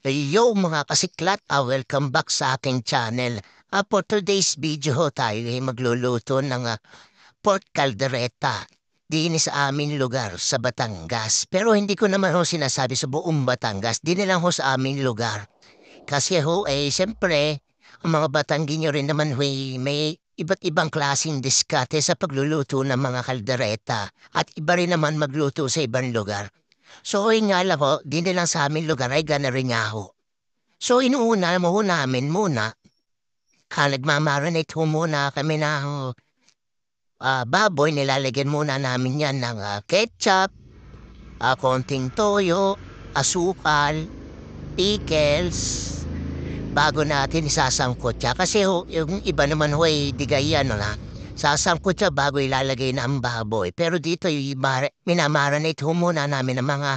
Yo mga kasiklat, welcome back sa aking channel. For today's video tayo ay magluluto ng pork caldereta din sa aming lugar sa Batangas. Pero hindi ko naman sinasabi sa buong Batangas, din lang sa aming lugar. Kasi siyempre, ang mga Batanggenyo rin naman may iba't ibang klaseng diskate sa pagluluto ng mga kaldereta at iba rin naman magluto sa ibang lugar. So, nga lang di na lang sa aming lugar ay gana rin nga ho. So, inuuna mo namin muna, nagmamarinate ho muna kami ng baboy, nilalagyan muna namin yan ng ketchup, konting toyo, asukal, pickles, bago natin isasangkot siya. Kasi yung iba naman ay digay yan na. Sasangkot siya bago ilalagay na ang baboy. Pero dito, minamarinate ho muna namin ng mga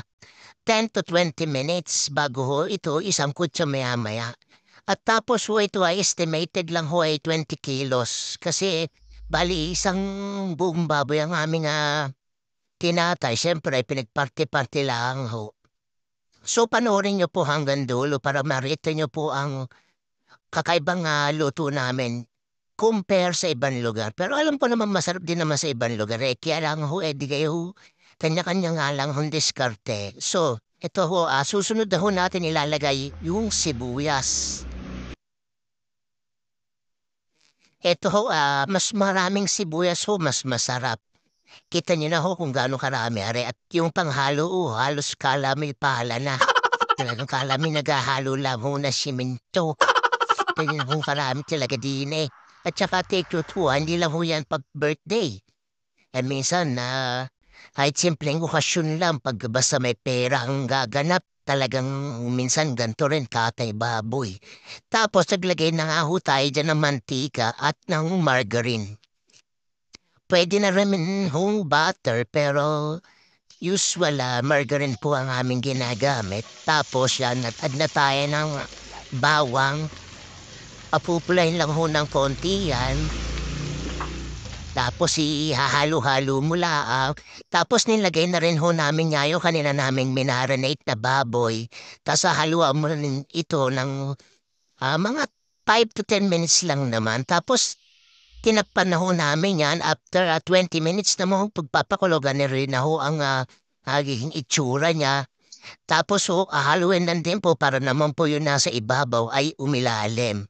10 to 20 minutes bago ito isangkot siya maya-maya. At tapos ito ay estimated lang ay 20 kilos. Kasi bali isang buong baboy ang aming tinatay. Siyempre pinagparty-party lang ho. So panoorin niyo po hanggang dulo para marito niyo po ang kakaibang luto namin compare sa ibang lugar. Pero alam ko naman masarap din naman sa ibang lugar. Kaya lang di kayo kanya-kanya nga lang diskarte. So, ito susunod na natin ilalagay yung sibuyas. Ito mas maraming sibuyas mas masarap. Kita niyo na kung gaano karami. At yung panghalo halos kalami pala na. Talagang kalami naghahalo lang na simento. Ganyan karami talaga din eh. At saka take two, hindi lang yan pag-birthday. Minsan kahit simpleng okasyon lang, pag basta may pera ang gaganap, talagang minsan ganito rin katay baboy. Tapos naglagay na nga tayo dyan ng mantika at ng margarine. Pwede na rin butter pero usual margarine po ang aming ginagamit. Tapos yan, add na tayo ng bawang. Apupulahin lang ng konti yan. Tapos ihahalo-halo mo lang. Tapos nilagay na rin namin ngayon kanina naming minarinate na baboy. Tapos haluan mo rin ito ng mga 5 to 10 minutes lang naman. Tapos tinakpan na namin yan after 20 minutes na pagpapakulugan na rin ang nagiging itsura niya. Tapos haluin lang din po para naman po yun nasa ibabaw ay umilalim.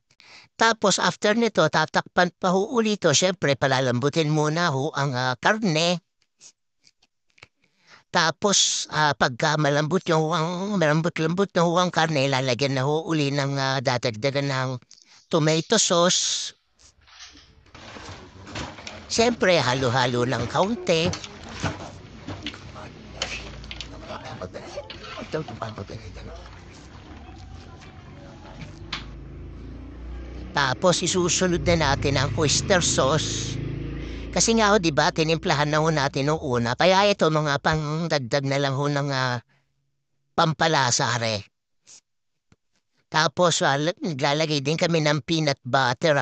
Tapos after nito, tatakpan pa ulit ito. Siyempre, palalambutin muna ang karne. Tapos, pagka malambot malambot-lambot na ang karne, lalagyan na uli ng dadagdagan ng tomato sauce. Siyempre, halo-halo ng kaunti. Tapos isusunod na natin ang oyster sauce. Kasi nga di ba, tinimplahan na natin noong una. Kaya ito mga pangdagdag na lang ng pampalasa re. Tapos naglalagay din kami ng peanut butter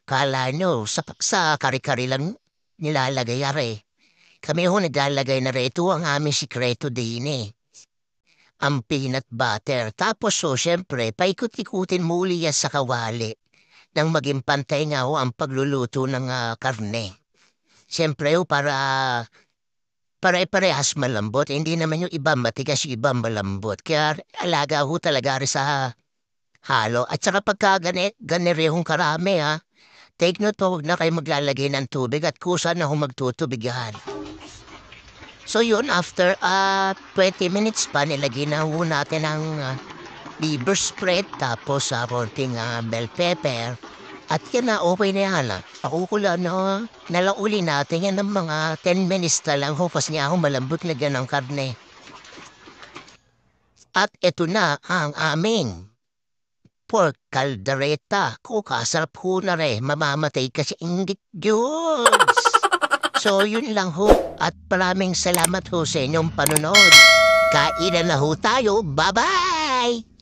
Kala nyo, sa kari-kari lang nilalagay are. Kami naglalagay na rin. Ito ang aming sikreto din eh. Ang peanut butter. Tapos syempre, paikot-ikutin muli yan sa kawali nang maging pantay nga ang pagluluto ng karne. Siyempre para pare-parehas malambot. Hindi naman yung iba matigas, yung iba malambot. Kaya alaga talaga rin sa halo. At saka pagka ganirehong karami take note po, huwag na kayo maglalagay ng tubig at kusa na magtutubigan. So yun, after 20 minutes pa, nilagay na natin ang liver spread, tapos konting bell pepper. At yan okay na yan. Pakukula nalauli natin yan ng mga 10 minutes na lang. Kasi nga malambot na yan ang karne. At ito na ang aming pork caldereta. Kasarap na rin. Mamamatay kasi inggit goods. So yun lang at maraming salamat sa inyong panonood. Kainan na tayo. Bye-bye!